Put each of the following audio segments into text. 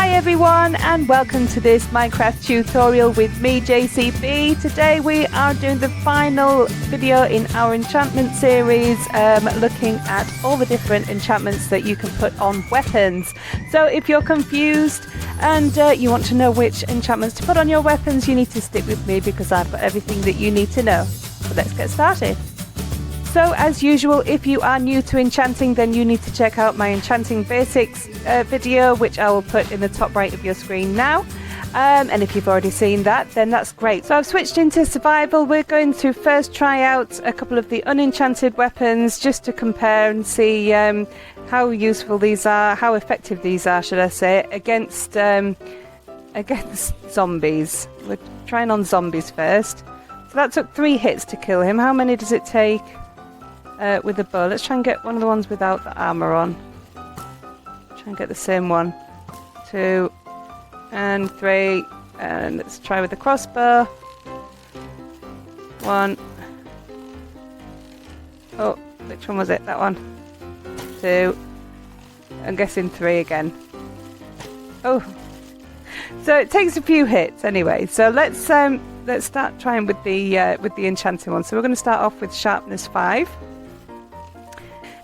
Hi everyone and welcome to this Minecraft tutorial with me, JACB. Today we are doing the final video in our enchantment series, looking at all the different enchantments that you can put on weapons. So if you're confused and you want to know which enchantments to put on your weapons, you need to stick with me because I've got everything that you need to know. So let's get started. So as usual, if you are new to enchanting, then you need to check out my Enchanting Basics video, which I will put in the top right of your screen now. And if you've already seen that, then that's great. So I've switched into survival. We're going to first try out a couple of the unenchanted weapons just to compare and see how useful these are, how effective these are, should I say, against zombies. We're trying on zombies first. So that took 3 hits to kill him. How many does it take? With a bow. Let's try and get one of the ones without the armor on. Try and get the same one. 2 and 3. And let's try with the crossbow. 1. Oh, which one was it? That one. 2. I'm guessing 3 again. Oh. So it takes a few hits anyway. So let's start trying with the enchanting one. So we're going to start off with Sharpness 5.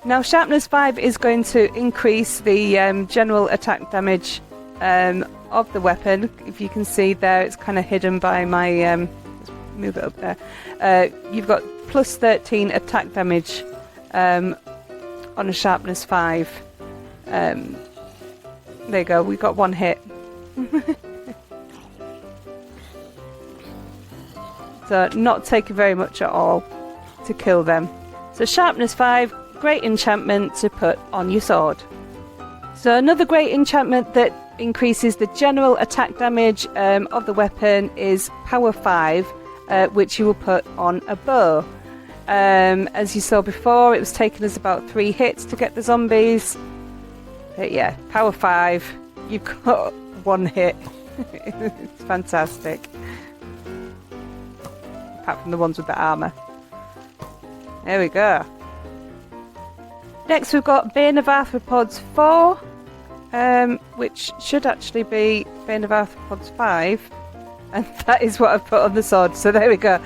Now Sharpness 5 is going to increase the general attack damage of the weapon. If you can see there, it's kind of hidden by my... let's move it up there. You've got plus 13 attack damage on a Sharpness 5. There you go, we got 1 hit. So not taking very much at all to kill them. So Sharpness 5, great enchantment to put on your sword. So another great enchantment that increases the general attack damage of the weapon is Power 5, which you will put on a bow. As you saw before, it was taking us about 3 hits to get the zombies. But yeah, Power 5, you've got 1 hit. It's fantastic. Apart from the ones with the armor. There we go. Next we've got Bane of Arthropods 4, which should actually be Bane of Arthropods 5, and that is what I've put on the sword, so there we go.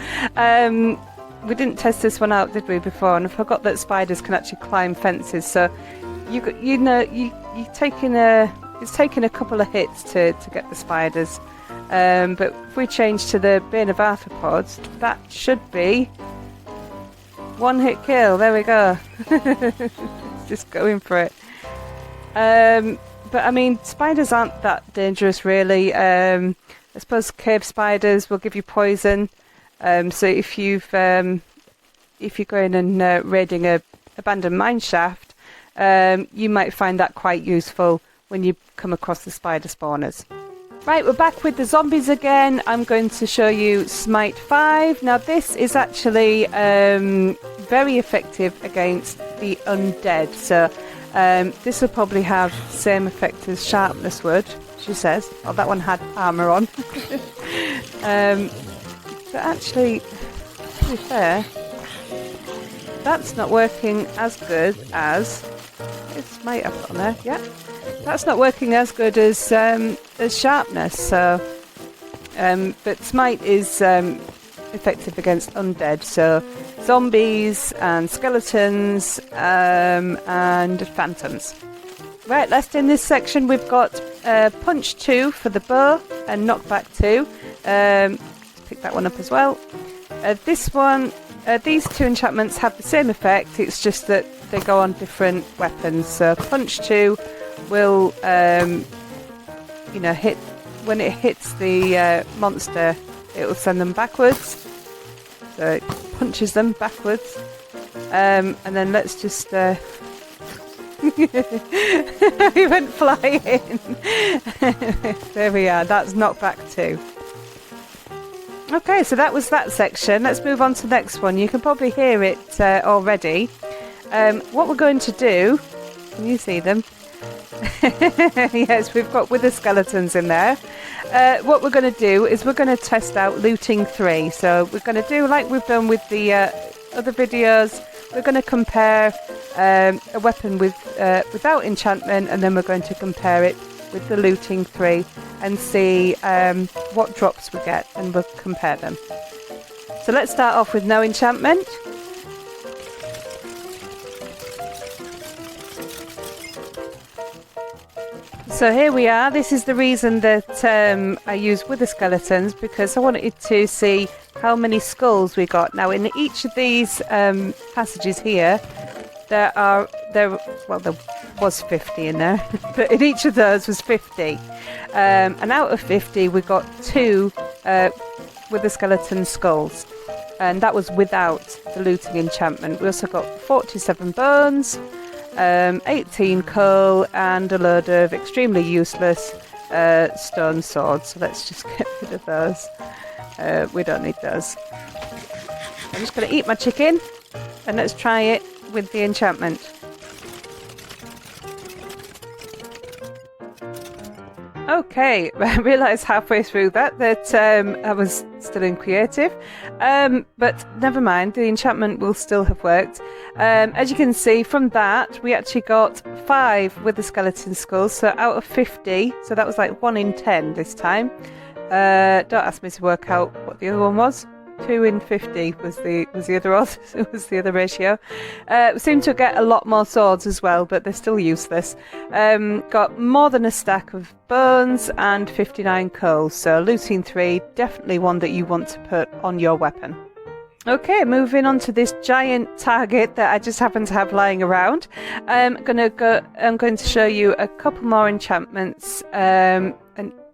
We didn't test this one out, did we, before, and I forgot that spiders can actually climb fences, so it's taking a couple of hits to get the spiders, but if we change to the Bane of Arthropods, that should be 1 hit kill. There we go. Just going for it. But I mean, spiders aren't that dangerous, really. I suppose cave spiders will give you poison. So if you're going and raiding a abandoned mine shaft, you might find that quite useful when you come across the spider spawners. Right, we're back with the zombies again. I'm going to show you Smite 5. Now this is actually very effective against the undead. So this will probably have the same effect as Sharpness would, she says. Oh, that one had armour on. But actually, to be fair, that's not working as good as... It's Smite I put on there, yeah. That's not working as good as Sharpness, so but Smite is effective against undead, so zombies and skeletons and phantoms. Right, last in this section we've got Punch 2 for the bow and Knockback 2. Pick that one up as well. This one, these 2 enchantments have the same effect, it's just that they go on different weapons. So Punch 2 will hit when it hits the monster, it will send them backwards, so it punches them backwards, and then let's just he went flying. There we are, that's Knockback 2. Okay, so that was that section. Let's move on to the next one. You can probably hear it already. What we're going to do, can you see them? Yes, we've got wither skeletons in there. What we're going to do is we're going to test out looting 3. So we're going to do like we've done with the other videos. We're going to compare a weapon with without enchantment, and then we're going to compare it with the looting 3 and see what drops we get, and we'll compare them. So let's start off with no enchantment. So here we are. This is the reason that I use wither skeletons, because I wanted to see how many skulls we got. Now in each of these passages here, there was 50 in there, but in each of those was 50. And out of 50 we got 2 wither skeleton skulls, and that was without the looting enchantment. We also got 47 bones, 18 coal, and a load of extremely useless stone swords. So let's just get rid of those. We don't need those. I'm just going to eat my chicken, and let's try it with the enchantment. Okay, I realised halfway through that I was still in creative, but never mind, the enchantment will still have worked. As you can see from that, we actually got 5 with the skeleton skulls, so out of 50, so that was like 1 in 10 this time. Don't ask me to work out what the other one was. 2 in 50 was the other odds. It was the other ratio. We seem to get a lot more swords as well, but they're still useless. Got more than a stack of bones and 59 coal. So looting 3, definitely one that you want to put on your weapon. Okay, moving on to this giant target that I just happen to have lying around. I'm going to show you a couple more enchantments. And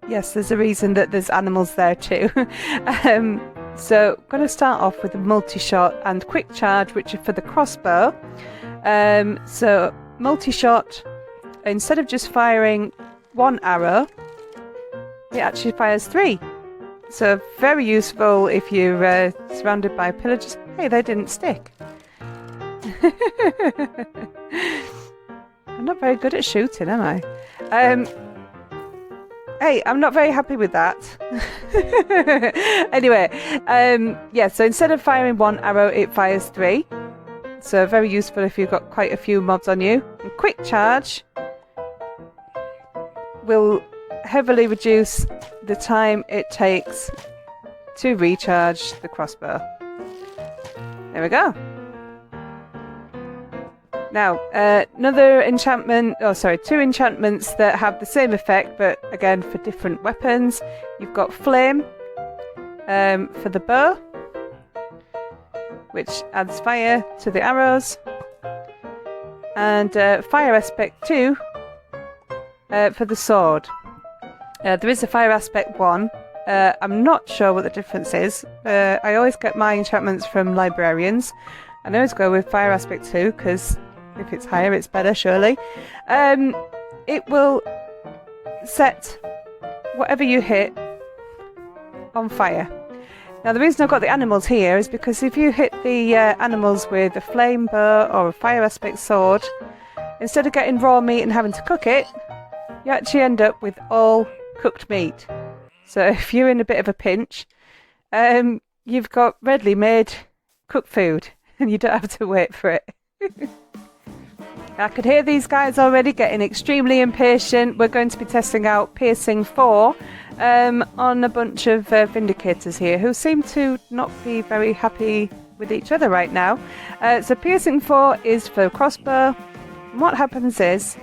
yes, there's a reason that there's animals there too. So I'm going to start off with a multi-shot and quick charge, which are for the crossbow. So multi-shot, instead of just firing 1 arrow, it actually fires 3. So very useful if you're surrounded by pillagers. Hey, they didn't stick. I'm not very good at shooting, am I? Hey, I'm not very happy with that. Anyway, yeah, so instead of firing 1 arrow, it fires 3. So very useful if you've got quite a few mobs on you. And quick charge will heavily reduce the time it takes to recharge the crossbow. There we go. Now, another enchantment, 2 enchantments that have the same effect, but again for different weapons. You've got Flame for the bow, which adds fire to the arrows, and Fire Aspect 2 for the sword. There is a Fire Aspect 1. I'm not sure what the difference is. I always get my enchantments from librarians, and I always go with Fire Aspect 2 because if it's higher, it's better, surely. It will set whatever you hit on fire. Now, the reason I've got the animals here is because if you hit the animals with a flame bow or a fire aspect sword, instead of getting raw meat and having to cook it, you actually end up with all cooked meat. So if you're in a bit of a pinch, you've got readily made cooked food and you don't have to wait for it. I could hear these guys already getting extremely impatient. We're going to be testing out Piercing 4 on a bunch of Vindicators here who seem to not be very happy with each other right now. So Piercing 4 is for crossbow. And what happens is,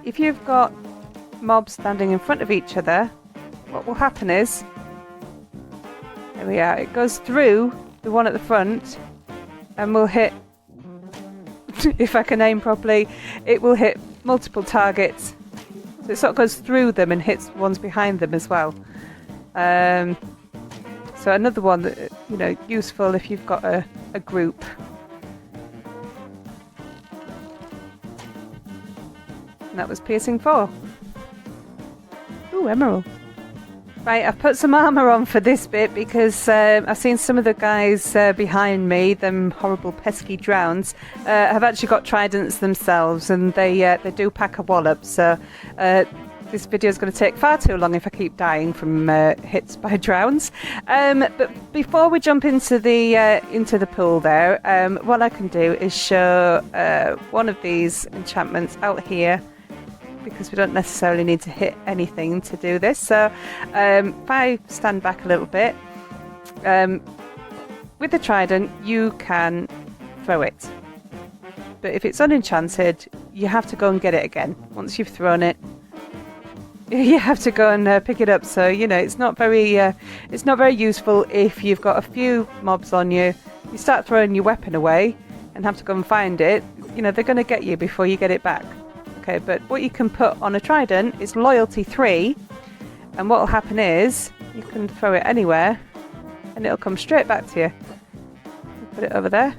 if you've got mobs standing in front of each other, what will happen is, there we are, it goes through the one at the front and will hit, if I can aim properly, it will hit multiple targets. So it sort of goes through them and hits ones behind them as well. So another one that, you know, useful if you've got a group. And that was Piercing 4. Ooh, emerald. Right, I've put some armour on for this bit because I've seen some of the guys behind me, them horrible pesky drowns, have actually got tridents themselves, and they do pack a wallop. So this video is going to take far too long if I keep dying from hits by drowns. But before we jump into the pool there, what I can do is show one of these enchantments out here because we don't necessarily need to hit anything to do this. So if I stand back a little bit, with the trident you can throw it, but if it's unenchanted you have to go and get it again. Once you've thrown it, you have to go and pick it up. So you know, it's not very useful if you've got a few mobs on you. You start throwing your weapon away and have to go and find it. You know, they're going to get you before you get it back. Okay, but what you can put on a trident is loyalty 3, and what will happen is you can throw it anywhere and it'll come straight back to you. Put it over there.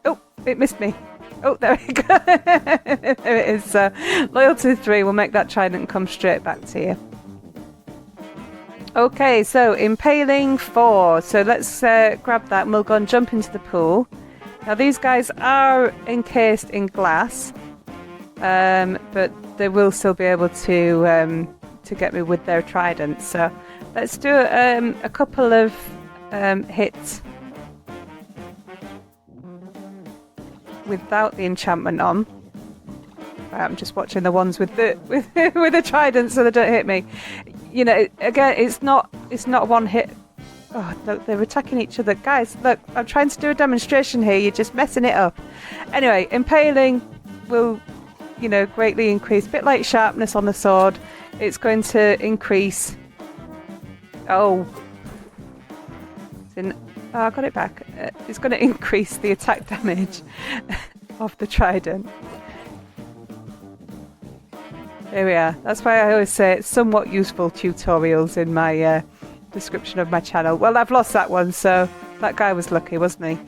Oh, it missed me. Oh, there we go. There it is. Loyalty 3 will make that trident come straight back to you. Okay, so Impaling 4. So let's grab that and we'll go and jump into the pool. Now these guys are encased in glass, but they will still be able to get me with their trident. So let's do a couple of hits without the enchantment on. I'm just watching the ones with the with the trident so they don't hit me. You know, again, it's not one hit. Oh, look, they're attacking each other. Guys, look, I'm trying to do a demonstration here. You're just messing it up. Anyway, Impaling will, you know, greatly increase. A bit like Sharpness on the sword. It's going to increase. Oh. I got it back. It's going to increase the attack damage of the trident. There we are. That's why I always say it's somewhat useful tutorials in my description of my channel. Well, I've lost that one, so that guy was lucky, wasn't he?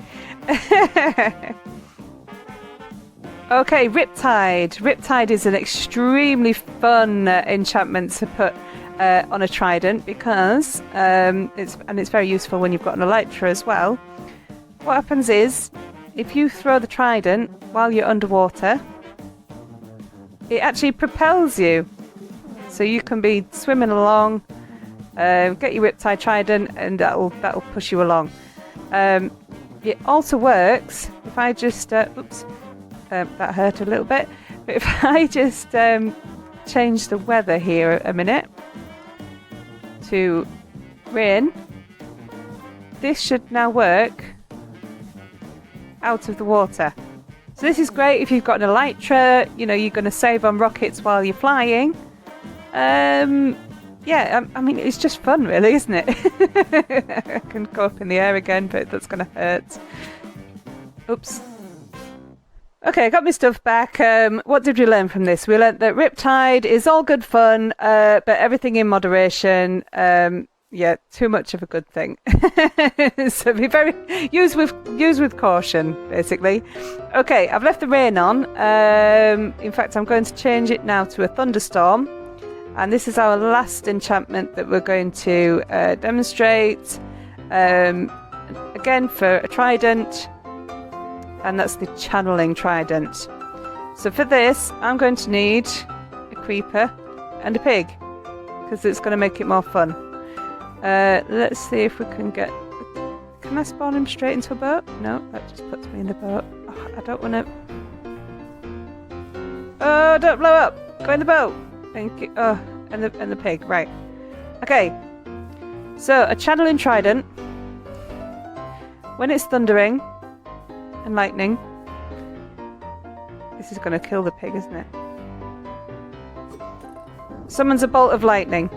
Okay, Riptide. Riptide is an extremely fun enchantment to put on a trident because it's very useful when you've got an elytra as well. What happens is, if you throw the trident while you're underwater, it actually propels you. So you can be swimming along, get your Riptide trident, and that'll push you along. It also works if I just oops, that hurt a little bit. But if I just change the weather here a minute to rain, this should now work out of the water. So this is great if you've got an elytra, you know, you're going to save on rockets while you're flying. Yeah, I mean, it's just fun really, isn't it? I can go up in the air again, but that's going to hurt. Oops. Okay, I got my stuff back. What did we learn from this? We learned that Riptide is all good fun, but everything in moderation. Yeah, too much of a good thing. So be very use with caution, basically. Okay, I've left the rain on. In fact, I'm going to change it now to a thunderstorm, and this is our last enchantment that we're going to demonstrate. Again for a trident, and that's the channeling trident. So for this, I'm going to need a creeper and a pig because it's going to make it more fun. Let's see if we can get... Can I spawn him straight into a boat? No, that just puts me in the boat. Oh, I don't want to... Oh, don't blow up! Go in the boat! Thank you. Oh, and the pig, right. Okay. So, a channeling trident. When it's thundering and lightning... This is going to kill the pig, isn't it? Summons a bolt of lightning.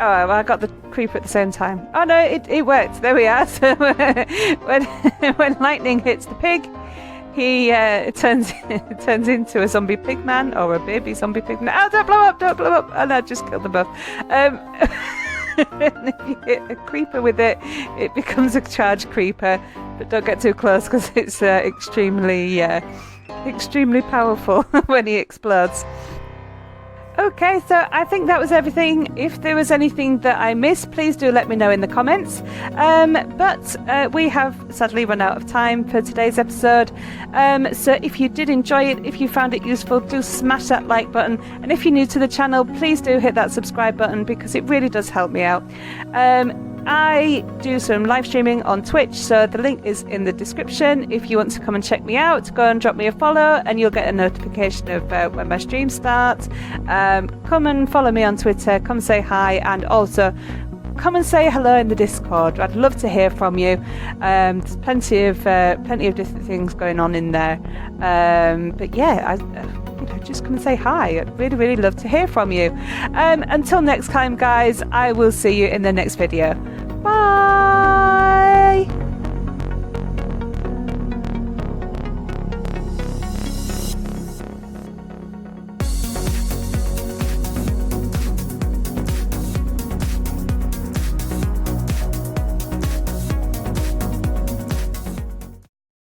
Oh, I got the creeper at the same time. Oh no, it worked. There we are. So when lightning hits the pig, he turns into a zombie pig man or a baby zombie pig man. Oh, don't blow up! Don't blow up! Oh no, just killed them both. If you hit a creeper with it, it becomes a charged creeper. But don't get too close because it's extremely powerful when he explodes. Okay, so I think that was everything. If there was anything that I missed, please do let me know in the comments. But we have sadly run out of time for today's episode. So if you did enjoy it, if you found it useful, do smash that like button. And if you're new to the channel, please do hit that subscribe button because it really does help me out. I do some live streaming on Twitch, so the link is in the description. If you want to come and check me out, go and drop me a follow and you'll get a notification of when my stream starts. Come and follow me on Twitter, come say hi, and also come and say hello in the Discord. I'd love to hear from you. There's plenty of different things going on in there. But yeah, just come and say hi. I'd really, really love to hear from you. Until next time, guys, I will see you in the next video. Bye!